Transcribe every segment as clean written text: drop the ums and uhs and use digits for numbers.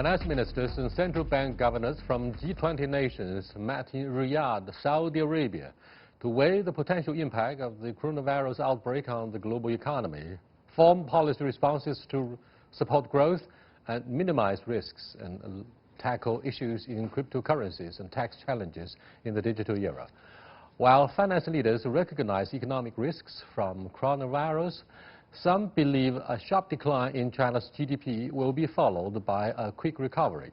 Finance ministers and central bank governors from G20 nations met in Riyadh, Saudi Arabia, to weigh the potential impact of the coronavirus outbreak on the global economy, form policy responses to support growth and minimize risks, and tackle issues in cryptocurrencies and tax challenges in the digital era. While finance leaders recognize economic risks from coronavirus, some believe a sharp decline in China's GDP will be followed by a quick recovery.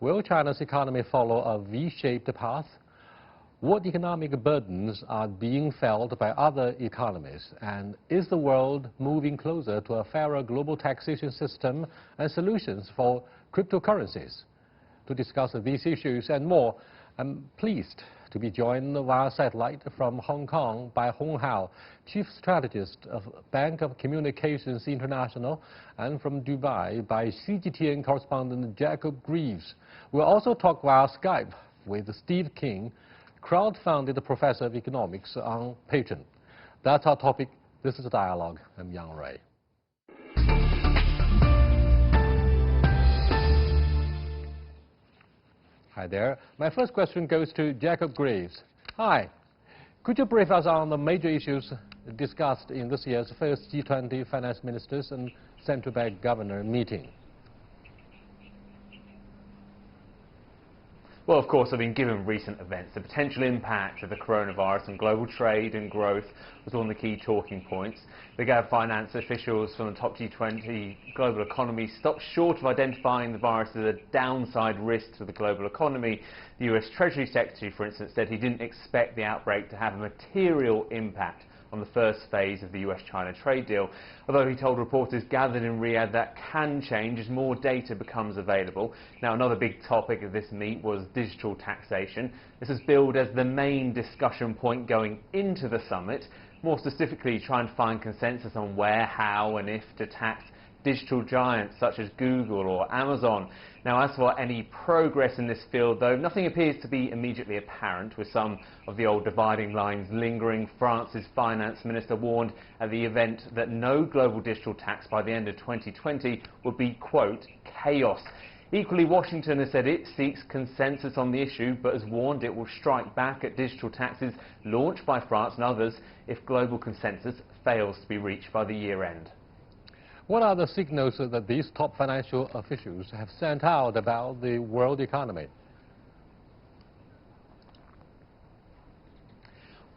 Will China's economy follow a V-shaped path? What economic burdens are being felt by other economies? And is the world moving closer to a fairer global taxation system and solutions for cryptocurrencies? To discuss these issues and more, I'm pleased to be joined via satellite from Hong Kong by Hong Hao, Chief Strategist of Bank of Communications International, and from Dubai by CGTN correspondent Jacob Greaves. We'll also talk via Skype with Steve King, crowd-funded professor of economics on Patreon. That's our topic. This is Dialogue. I'm Yang Ray. Hi there. My first question goes to Jacob Greaves. Hi. Could you brief us on the major issues discussed in this year's first G20 finance ministers and central bank governor meeting? Well, of course, given recent events, the potential impact of the coronavirus on global trade and growth was one of the key talking points. The finance officials from the top G20 global economy stopped short of identifying the virus as a downside risk to the global economy. The US Treasury Secretary, for instance, said he didn't expect the outbreak to have a material impact on the first phase of the US-China trade deal, although he told reporters gathered in Riyadh that can change as more data becomes available. Now, another big topic of this meet was digital taxation. This is billed as the main discussion point going into the summit, more specifically trying to find consensus on where, how and if to tax digital giants such as Google or Amazon. Now, as for any progress in this field, though, nothing appears to be immediately apparent, with some of the old dividing lines lingering. France's finance minister warned at the event that no global digital tax by the end of 2020 would be, quote, chaos. Equally, Washington has said it seeks consensus on the issue, but has warned it will strike back at digital taxes launched by France and others if global consensus fails to be reached by the year end. What are the signals that these top financial officials have sent out about the world economy?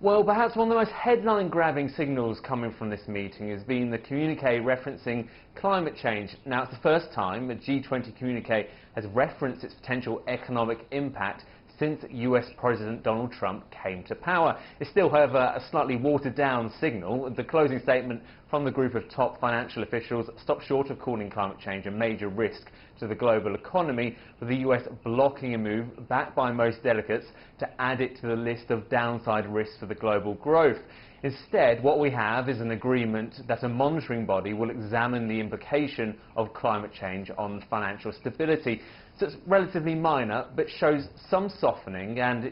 Well, perhaps one of the most headline-grabbing signals coming from this meeting has been the communiqué referencing climate change. Now, it's the first time a G20 communiqué has referenced its potential economic impact since US President Donald Trump came to power. It's still, however, a slightly watered-down signal. The closing statement from the group of top financial officials stopped short of calling climate change a major risk to the global economy, with the US blocking a move, backed by most delegates, to add it to the list of downside risks for the global growth. Instead, what we have is an agreement that a monitoring body will examine the implication of climate change on financial stability. So it's relatively minor, but shows some softening and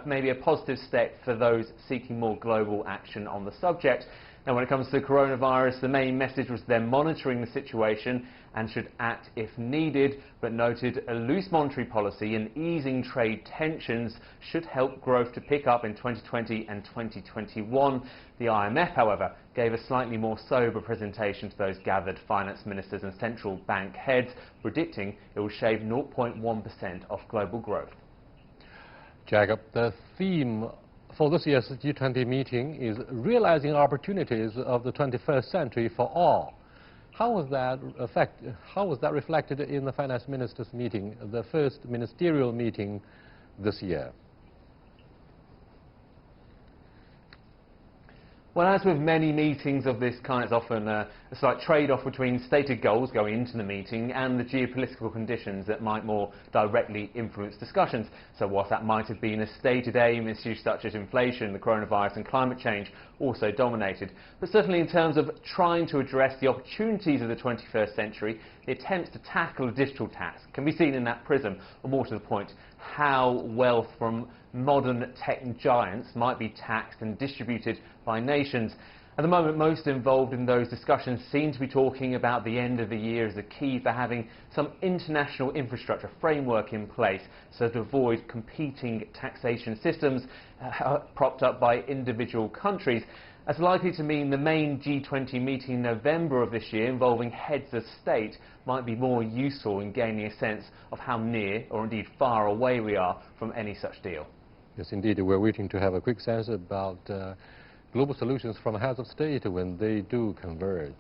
maybe a positive step for those seeking more global action on the subject. Now, when it comes to coronavirus, the main message was they're monitoring the situation and should act if needed, but noted a loose monetary policy and easing trade tensions should help growth to pick up in 2020 and 2021. The IMF, however, gave a slightly more sober presentation to those gathered finance ministers and central bank heads, predicting it will shave 0.1% off global growth. Jacob, the theme for this year's G20 meeting is realizing opportunities of the 21st century for all. How was that reflected in the finance ministers' meeting, the first ministerial meeting this year? Well, as with many meetings of this kind, it's often a slight trade-off between stated goals going into the meeting and the geopolitical conditions that might more directly influence discussions. So whilst that might have been a stated aim, issues such as inflation, the coronavirus and climate change also dominated. But certainly in terms of trying to address the opportunities of the 21st century, the attempts to tackle a digital tax can be seen in that prism, or more to the point, how wealth from modern tech giants might be taxed and distributed by nations. At the moment, most involved in those discussions seem to be talking about the end of the year as the key for having some international infrastructure framework in place so to avoid competing taxation systems propped up by individual countries. That's likely to mean the main G20 meeting in November of this year involving heads of state might be more useful in gaining a sense of how near or indeed far away we are from any such deal. Yes, indeed. We're waiting to have a quick sense about global solutions from heads of state when they do converge.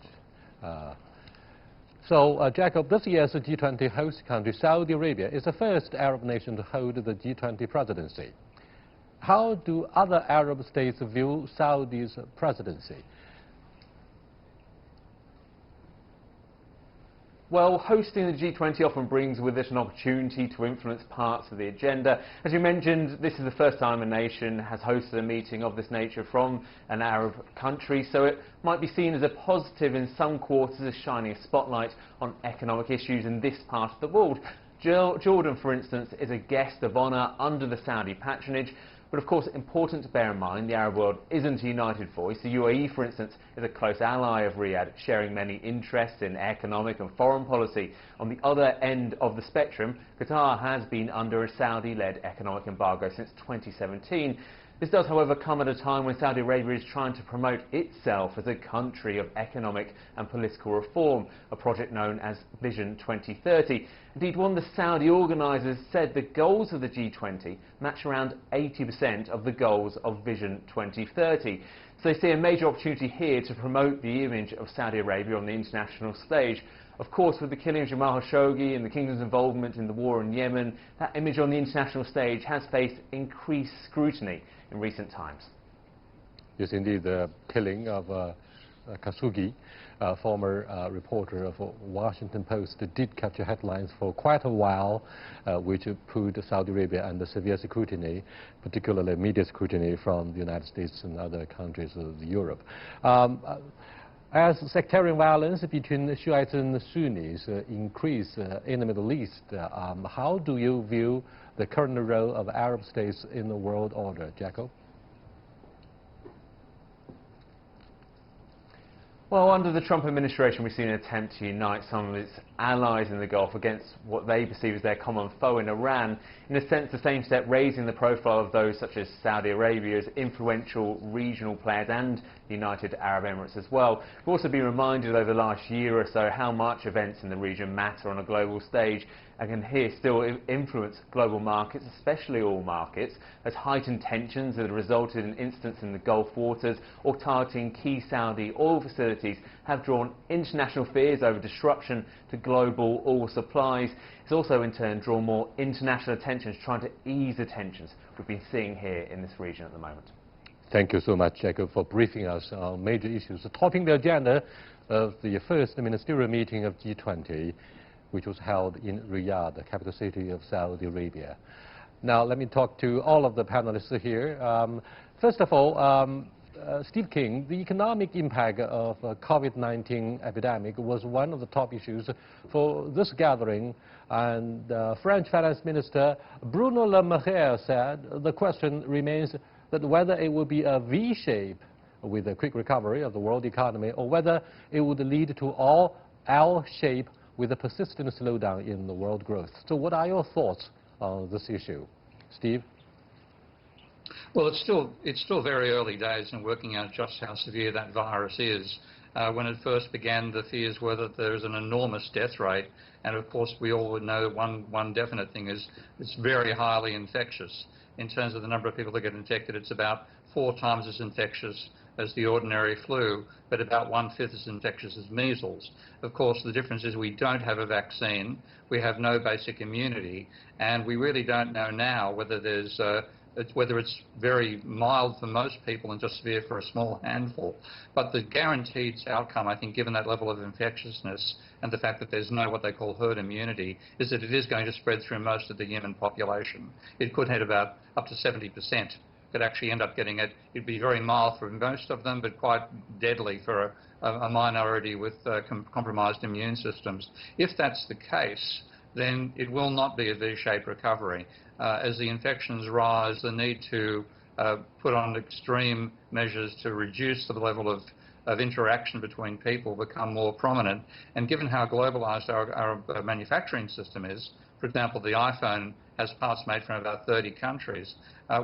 Jacob, this year's G20 host country, Saudi Arabia, is the first Arab nation to hold the G20 presidency. How do other Arab states view Saudi's presidency? Well, hosting the G20 often brings with it an opportunity to influence parts of the agenda. As you mentioned, this is the first time a nation has hosted a meeting of this nature from an Arab country, so it might be seen as a positive in some quarters as shining a spotlight on economic issues in this part of the world. Jordan, for instance, is a guest of honour under the Saudi patronage. But of course, important to bear in mind, the Arab world isn't a united voice. The UAE, for instance, is a close ally of Riyadh, sharing many interests in economic and foreign policy. On the other end of the spectrum, Qatar has been under a Saudi-led economic embargo since 2017. This does, however, come at a time when Saudi Arabia is trying to promote itself as a country of economic and political reform, a project known as Vision 2030. Indeed, one of the Saudi organisers said the goals of the G20 match around 80% of the goals of Vision 2030. So they see a major opportunity here to promote the image of Saudi Arabia on the international stage. Of course, with the killing of Jamal Khashoggi and the kingdom's involvement in the war in Yemen, that image on the international stage has faced increased scrutiny in recent times. Yes, indeed, the killing of Khashoggi, former reporter of Washington Post, did capture headlines for quite a while, which put Saudi Arabia under severe scrutiny, particularly media scrutiny from the United States and other countries of Europe. As sectarian violence between the Shiites and the Sunnis increase in the Middle East, how do you view the current role of Arab states in the world order, Jacob? Well, under the Trump administration, we've seen an attempt to unite some of its allies in the Gulf against what they perceive as their common foe in Iran. In a sense, the same step raising the profile of those such as Saudi Arabia as influential regional players and the United Arab Emirates as well. We've also been reminded over the last year or so how much events in the region matter on a global stage and can here still influence global markets, especially oil markets, as heightened tensions that have resulted in incidents in the Gulf waters or targeting key Saudi oil facilities have drawn international fears over disruption to global oil supplies. It's also in turn drawn more international attention trying to ease the tensions we've been seeing here in this region at the moment. Thank you so much, Jacob, for briefing us on major issues topping the agenda of the first ministerial meeting of G20, which was held in Riyadh, the capital city of Saudi Arabia. Now, let me talk to all of the panelists here. First of all, Steve King, the economic impact of COVID-19 epidemic was one of the top issues for this gathering, and French Finance Minister Bruno Le Maire said the question remains that whether it will be a V-shape with a quick recovery of the world economy or whether it would lead to all L-shape with a persistent slowdown in the world growth. So what are your thoughts on this issue? Steve? Well, it's still very early days in working out just how severe that virus is. When it first began, the fears were that there is an enormous death rate, and of course we all would know that one definite thing is it's very highly infectious. In terms of the number of people that get infected, it's about 4 times as infectious as the ordinary flu, but about 1/5 as infectious as measles. Of course, the difference is we don't have a vaccine, we have no basic immunity, and we really don't know now whether it's very mild for most people and just severe for a small handful. But the guaranteed outcome, I think, given that level of infectiousness and the fact that there's no what they call herd immunity, is that it is going to spread through most of the human population. It could hit about up to 70%. Could actually end up getting it. It'd be very mild for most of them, but quite deadly for a minority with compromised immune systems. If that's the case, then it will not be a V-shaped recovery. As the infections rise, the need to put on extreme measures to reduce the level of of interaction between people become more prominent. And given how globalized our manufacturing system is, for example, the iPhone has parts made from about 30 countries,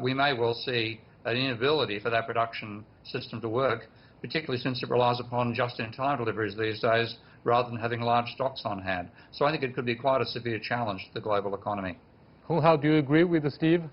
we may well see an inability for that production system to work, particularly since it relies upon just-in-time deliveries these days rather than having large stocks on hand. So I think it could be quite a severe challenge to the global economy. Hong Hao, do you agree with Steve?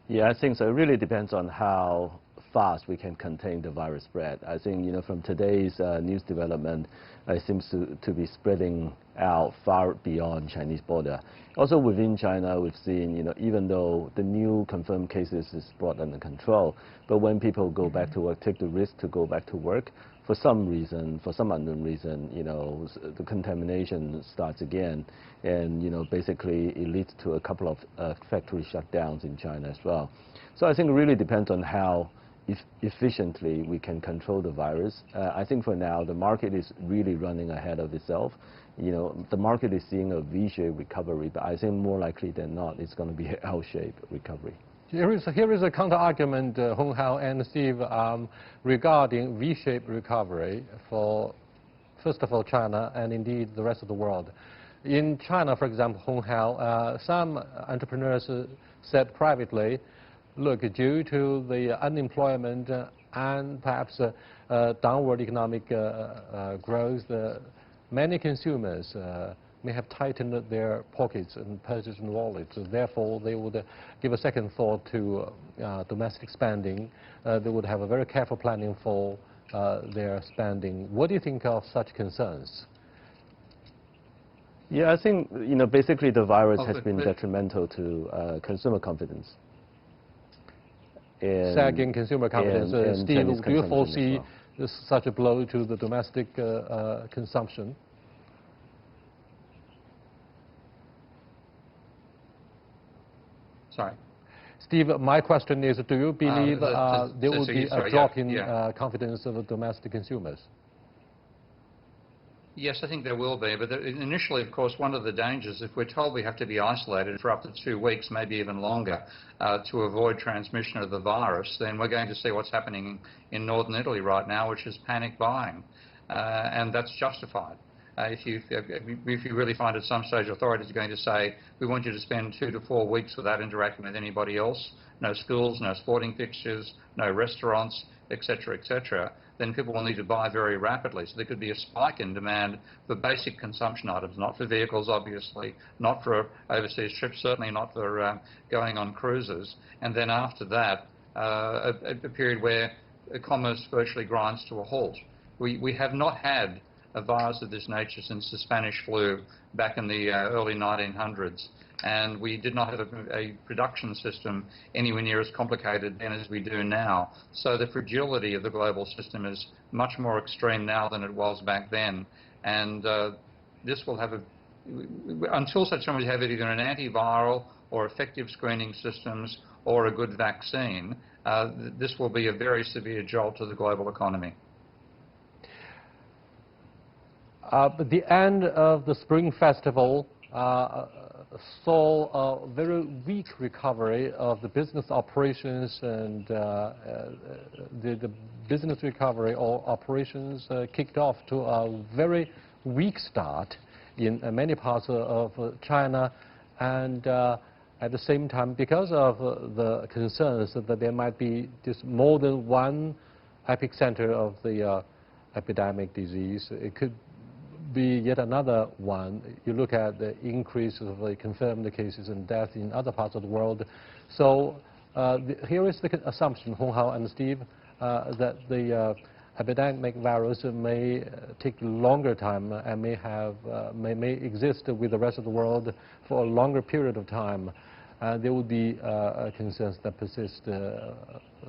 Yeah, I think so. It really depends on how fast we can contain the virus spread. I think, from today's news development, it seems to be spreading out far beyond Chinese border. Also within China, we've seen, even though the new confirmed cases is brought under control, but when people go back to work, take the risk to go back to work, for some reason, for some unknown reason, the contamination starts again, and basically it leads to a couple of factory shutdowns in China as well. So I think it really depends on how efficiently we can control the virus. I think for now the market is really running ahead of itself. The market is seeing a V-shaped recovery, but I think more likely than not it's going to be an L-shaped recovery. Here is a counter-argument, Hong Hao and Steve, regarding V-shaped recovery for, first of all, China and indeed the rest of the world. In China, for example, Hong Hao, some entrepreneurs said privately, look, due to the unemployment and perhaps downward economic growth, many consumers may have tightened their pockets and purchased wallets. Therefore, they would give a second thought to domestic spending. They would have a very careful planning for their spending. What do you think of such concerns? Yeah, I think, basically the virus has been detrimental to consumer confidence. Sagging consumer confidence. Steve, do you foresee such a blow to the domestic consumption? Sorry. Steve, my question is, do you believe there will be a drop in confidence of domestic consumers? Yes, I think there will be, but initially, of course, one of the dangers, if we're told we have to be isolated for up to 2 weeks, maybe even longer, to avoid transmission of the virus, then we're going to see what's happening in northern Italy right now, which is panic buying, and that's justified. If you really find at some stage authorities are going to say, we want you to spend 2 to 4 weeks without interacting with anybody else, no schools, no sporting fixtures, no restaurants, etc., then people will need to buy very rapidly. So there could be a spike in demand for basic consumption items, not for vehicles, obviously, not for overseas trips, certainly not for going on cruises. And then after that, a period where commerce virtually grinds to a halt. We have not had a virus of this nature since the Spanish flu back in the early 1900s. And we did not have a production system anywhere near as complicated then as we do now. So the fragility of the global system is much more extreme now than it was back then. And this will have until such time we have either an antiviral or effective screening systems or a good vaccine, this will be a very severe jolt to the global economy. But the end of the Spring Festival saw a very weak recovery of the business operations, and the business recovery or operations kicked off to a very weak start in many parts of China, and at the same time, because of the concerns that there might be just more than one epicenter of the epidemic disease, it could be yet another one. You look at the increase of the confirmed cases and deaths in other parts of the world. So here is the assumption, Hong Hao and Steve, that the epidemic virus may take longer time and may exist with the rest of the world for a longer period of time. There will be concerns that persist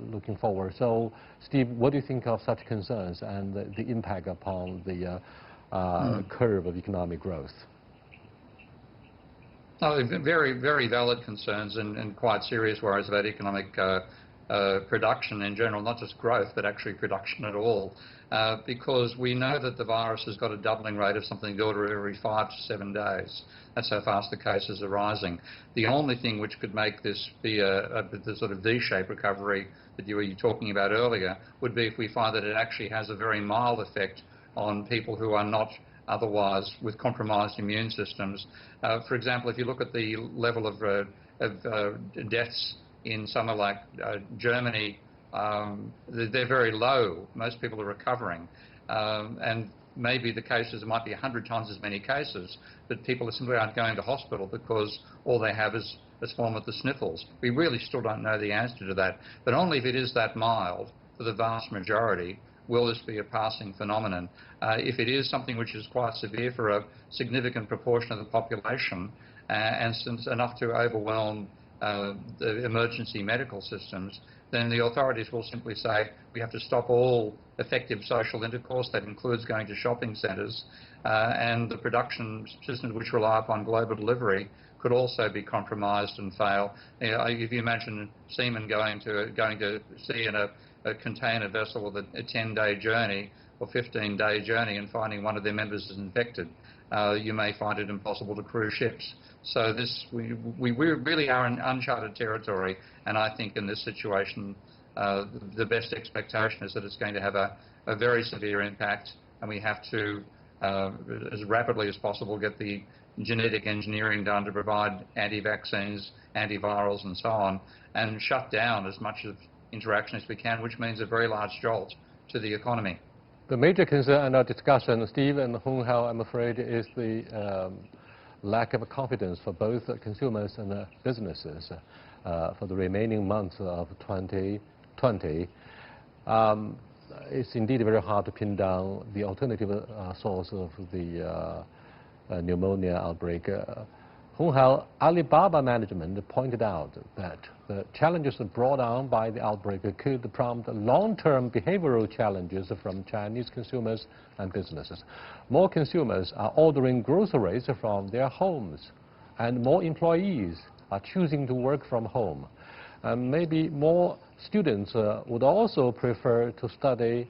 looking forward. So, Steve, what do you think of such concerns and the impact upon the curve of economic growth? Oh, very, very valid concerns and quite serious worries about economic production in general, not just growth, but actually production at all, because we know that the virus has got a doubling rate of something the order of every 5 to 7 days. That's how fast the cases are rising. The only thing which could make this be the sort of V-shaped recovery that you were talking about earlier would be if we find that it actually has a very mild effect on people who are not otherwise with compromised immune systems. For example, if you look at the level of deaths in somewhere like Germany, they're very low. Most people are recovering. And maybe the cases might be 100 times as many cases, but people simply aren't going to hospital because all they have is a form of the sniffles. We really still don't know the answer to that, but only if it is that mild for the vast majority will this be a passing phenomenon. If it is something which is quite severe for a significant proportion of the population, and since enough to overwhelm the emergency medical systems, then the authorities will simply say we have to stop all effective social intercourse. That includes going to shopping centres, and the production systems which rely upon global delivery could also be compromised and fail. If you imagine seamen going to sea in a container vessel with a 10-day journey or 15-day journey and finding one of their members is infected, you may find it impossible to cruise ships. So we really are in uncharted territory, and I think in this situation the best expectation is that it's going to have a very severe impact, and we have to, as rapidly as possible, get the genetic engineering done to provide anti-vaccines, antivirals and so on, and shut down as much of interaction as we can, which means a very large jolt to the economy. The major concern in our discussion, Steve and Hung Hao, I'm afraid, is the lack of confidence for both consumers and businesses for the remaining months of 2020. It's indeed very hard to pin down the alternative source of the pneumonia outbreak. Hung Hao, Alibaba management pointed out that the challenges brought on by the outbreak could prompt long-term behavioral challenges from Chinese consumers and businesses. More consumers are ordering groceries from their homes, and more employees are choosing to work from home. Maybe more students would also prefer to study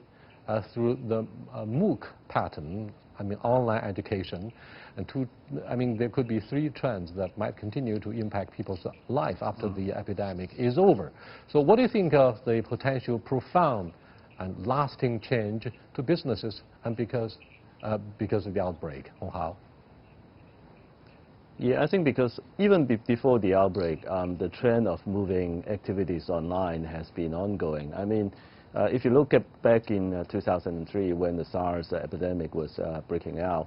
through the MOOC pattern, online education. And there could be three trends that might continue to impact people's life after the epidemic is over. So what do you think of the potential profound and lasting change to businesses and because of the outbreak? Hung Hao? Yeah, I think because even before the outbreak, the trend of moving activities online has been ongoing. If you look back in 2003 when the SARS epidemic was breaking out,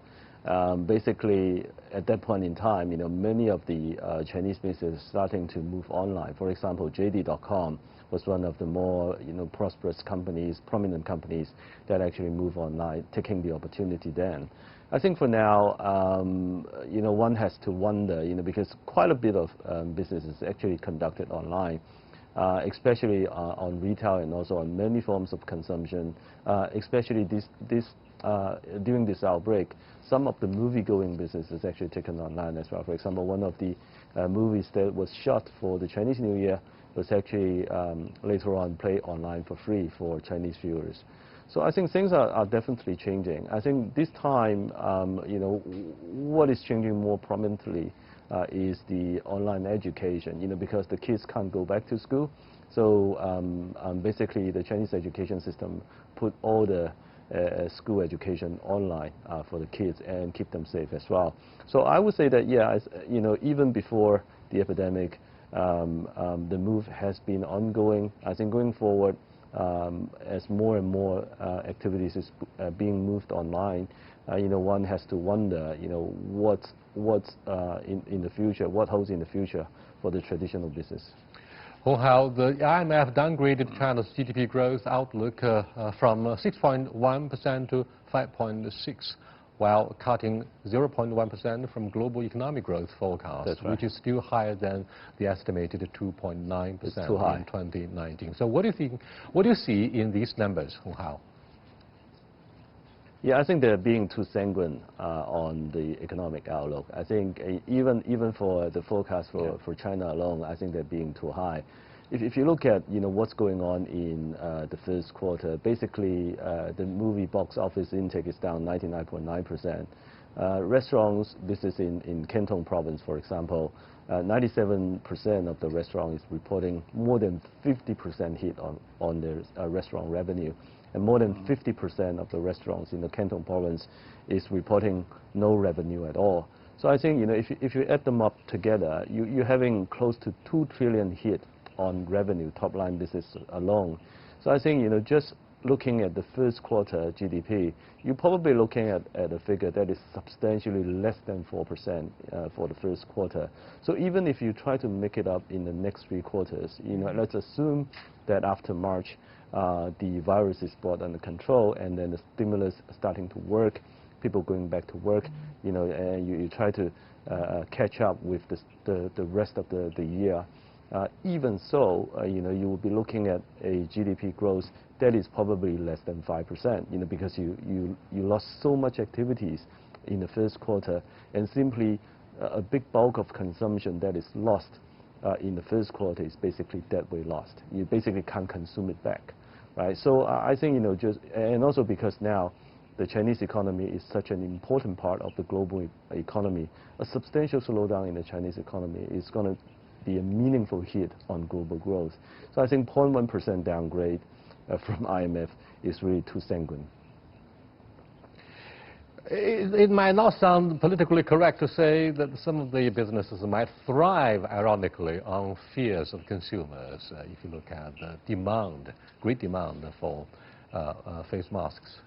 basically at that point in time, many of the Chinese businesses starting to move online. For example, JD.com was one of the more prosperous companies, prominent companies that actually move online, taking the opportunity then. I think for now, one has to wonder, because quite a bit of business is actually conducted online. Especially on retail and also on many forms of consumption, especially during this outbreak, some of the movie-going business is actually taken online as well. For example, one of the movies that was shot for the Chinese New Year was actually later on played online for free for Chinese viewers. So I think things are definitely changing. I think this time, what is changing more prominently is the online education, because the kids can't go back to school. So basically the Chinese education system put all the school education online for the kids and keep them safe as well. So I would say that, yeah, even before the epidemic, the move has been ongoing. I think going forward, as more and more activities is being moved online, one has to wonder, what's in the future, what holds in the future for the traditional business. Hung Hao, the IMF downgraded China's GDP growth outlook from 6.1% to 5.6%, while cutting 0.1% from global economic growth forecast, which is still higher than the estimated 2.9% in 2019. So what do you think? What do you see in these numbers, Hung Hao? Yeah, I think they're being too sanguine on the economic outlook. I think even for the forecast for China alone, I think they're being too high. if you look at what's going on in the first quarter, basically the movie box office intake is down 99.9%. Restaurants business in Canton province, for example, 97% of the restaurant is reporting more than 50% hit on their restaurant revenue, and more than 50% of the restaurants in the Canton province is reporting no revenue at all. So I think if you add them up together, you're having close to 2 trillion hit on revenue, top line business alone. So I think just looking at the first quarter GDP, you're probably looking at a figure that is substantially less than 4% for the first quarter. So even if you try to make it up in the next 3 quarters, let's assume that after March the virus is brought under control and then the stimulus starting to work, people going back to work, and you try to catch up with the rest of the year. Even so, you will be looking at a GDP growth that is probably less than 5%, because you lost so much activities in the first quarter, and simply a big bulk of consumption that is lost in the first quarter is basically dead weight lost. You basically can't consume it back, right? So I think and also because now the Chinese economy is such an important part of the global economy, a substantial slowdown in the Chinese economy is going to be a meaningful hit on global growth. So I think 0.1% downgrade from IMF is really too sanguine. It might not sound politically correct to say that some of the businesses might thrive, ironically, on fears of consumers. If you look at the demand, great demand for face masks.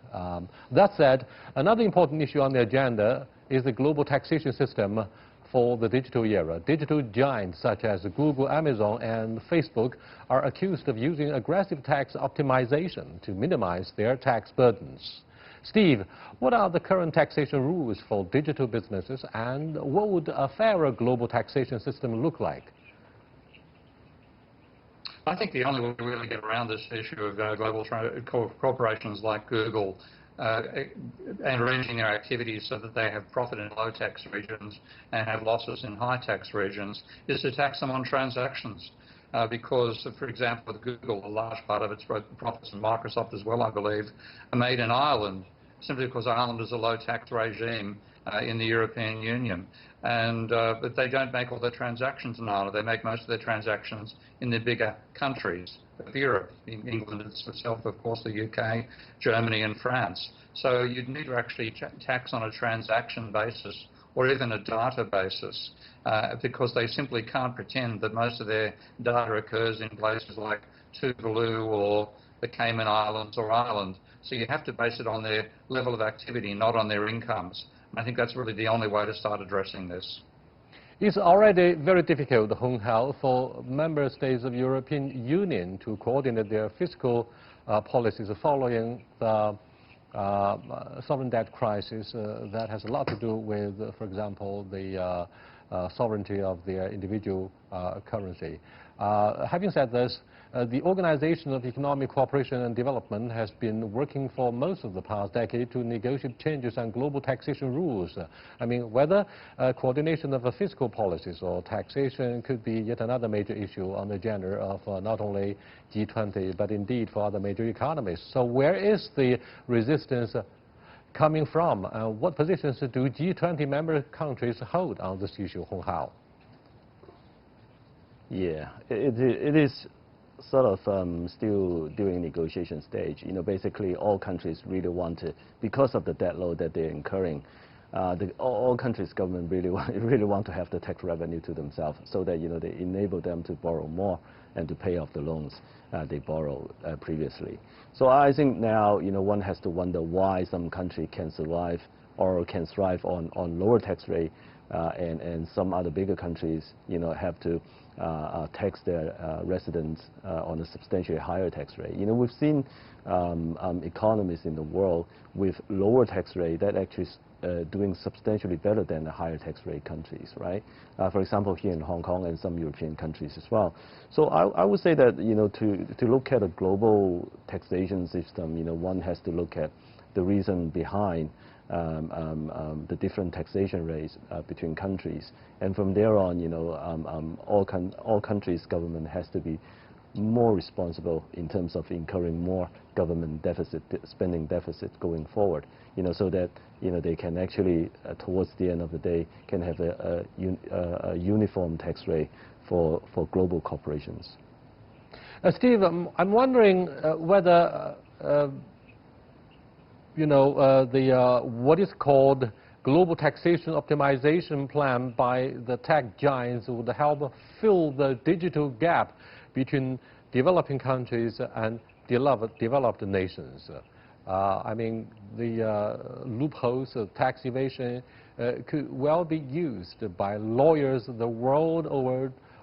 That said, another important issue on the agenda is the global taxation system for the digital era. Digital giants such as Google, Amazon, and Facebook are accused of using aggressive tax optimization to minimize their tax burdens. Steve, what are the current taxation rules for digital businesses, and what would a fairer global taxation system look like? I think the only way to really get around this issue of global corporations like Google and arranging their activities so that they have profit in low tax regions and have losses in high tax regions is to tax them on transactions. Because, for example, with Google, a large part of its profits, and Microsoft as well, I believe, are made in Ireland, simply because Ireland is a low tax regime in the European Union. But they don't make all their transactions in Ireland. They make most of their transactions in the bigger countries of Europe, in England itself, of course, the UK, Germany and France. So you'd need to actually tax on a transaction basis or even a data basis, because they simply can't pretend that most of their data occurs in places like Tuvalu or the Cayman Islands or Ireland. So you have to base it on their level of activity, not on their incomes. I think that's really the only way to start addressing this. It's already very difficult, Hong Hao, for member states of the European Union to coordinate their fiscal policies following the sovereign debt crisis that has a lot to do with, for example, the sovereignty of their individual currency. Having said this, the Organization of Economic Cooperation and Development has been working for most of the past decade to negotiate changes on global taxation rules. I mean, whether coordination of fiscal policies or taxation could be yet another major issue on the agenda of not only G20, but indeed for other major economies. So where is the resistance coming from? What positions do G20 member countries hold on this issue, Hong Hao? Yeah, it is sort of still during negotiation stage. Basically all countries really want to, because of the debt load that they're incurring, all countries' government really want to have the tax revenue to themselves, so that they enable them to borrow more and to pay off the loans they borrowed previously. So I think now one has to wonder why some country can survive or can thrive on lower tax rate, and some other bigger countries have to tax their residents on a substantially higher tax rate. We've seen economies in the world with lower tax rate that actually doing substantially better than the higher tax rate countries, right? For example, here in Hong Kong and some European countries as well. So I would say that to look at a global taxation system, one has to look at the reason behind the different taxation rates between countries, and from there on, all countries' government has to be more responsible in terms of incurring more government deficit, spending deficit going forward, so that, they can actually, towards the end of the day, can have a uniform tax rate for global corporations. Steve, I'm wondering whether, what is called global taxation optimization plan by the tech giants would help fill the digital gap between developing countries and developed nations. I mean, the loopholes of tax evasion could well be used by lawyers the world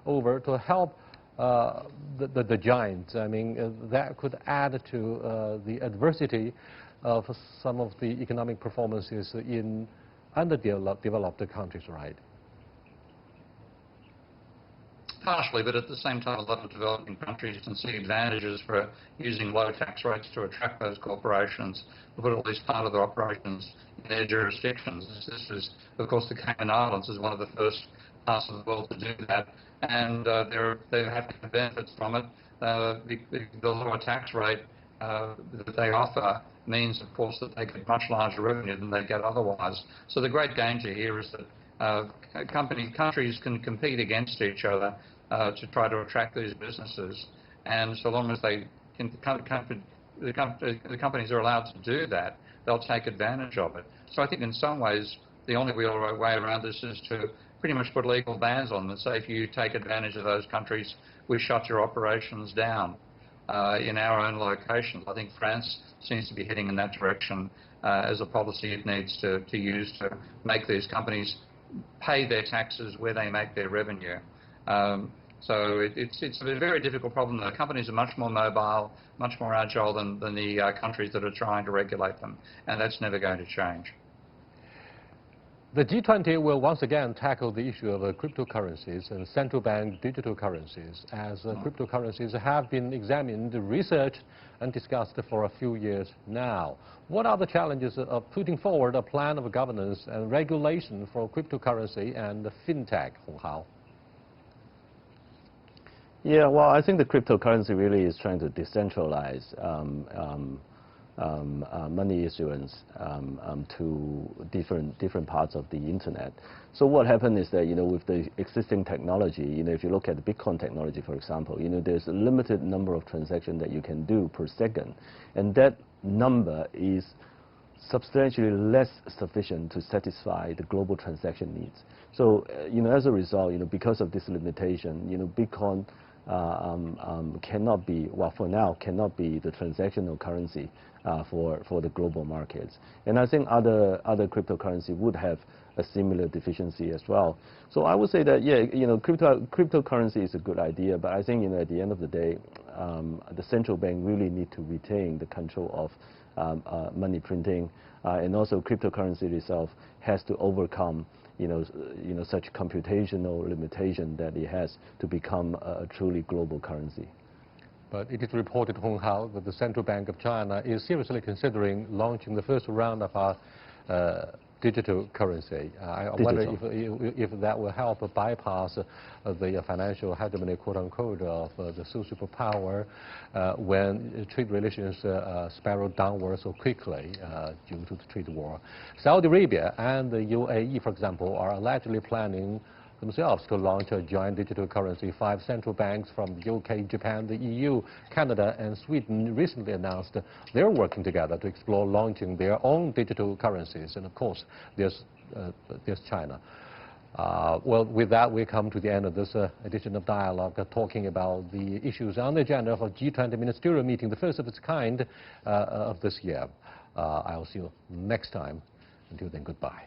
over to help the giants. I mean, that could add to the adversity of some of the economic performances in underdeveloped countries, right? Partially, but at the same time, a lot of developing countries can see advantages for using low tax rates to attract those corporations, to put at least part of their operations in their jurisdictions. This is, of course, the Cayman Islands is one of the first parts of the world to do that, and they have benefits from it. The lower tax rate that they offer means, of course, that they get much larger revenue than they get otherwise. So the great danger here is that countries can compete against each other to try to attract these businesses, and so long as the companies are allowed to do that, they'll take advantage of it. So I think in some ways the only real way around this is to pretty much put legal bans on them and say, if you take advantage of those countries, we shut your operations down in our own locations. I think France seems to be heading in that direction as a policy it needs to use to make these companies pay their taxes where they make their revenue. So it's a very difficult problem. The companies are much more mobile, much more agile than the countries that are trying to regulate them, and that's never going to change. The G20 will once again tackle the issue of cryptocurrencies and central bank digital currencies, as cryptocurrencies have been examined, researched, and discussed for a few years now. What are the challenges of putting forward a plan of governance and regulation for cryptocurrency and fintech, Hong Hao? Yeah, well, I think the cryptocurrency really is trying to decentralize money issuance to different parts of the internet. So what happened is that, with the existing technology, if you look at the Bitcoin technology, for example, there's a limited number of transactions that you can do per second, and that number is substantially less sufficient to satisfy the global transaction needs. So, as a result, because of this limitation, Bitcoin cannot be, well, for now, cannot be the transactional currency for the global markets. And I think other cryptocurrency would have a similar deficiency as well. So I would say that, yeah, cryptocurrency is a good idea, but I think, at the end of the day, the central bank really need to retain the control of money printing, and also cryptocurrency itself has to overcome such computational limitation that it has to become a truly global currency. But it is reported, Hong Hao, that the Central Bank of China is seriously considering launching the first round of our digital currency. I wonder if that will help bypass the financial hegemony, quote-unquote, of the superpower when trade relations spiral downward so quickly due to the trade war. Saudi Arabia and the UAE, for example, are allegedly planning themselves to launch a joint digital currency. 5 central banks from the UK, Japan, the EU, Canada, and Sweden recently announced they're working together to explore launching their own digital currencies. And of course, there's China. Well, with that, we come to the end of this edition of Dialogue, talking about the issues on the agenda for G20 ministerial meeting, the first of its kind of this year. I'll see you next time. Until then, goodbye.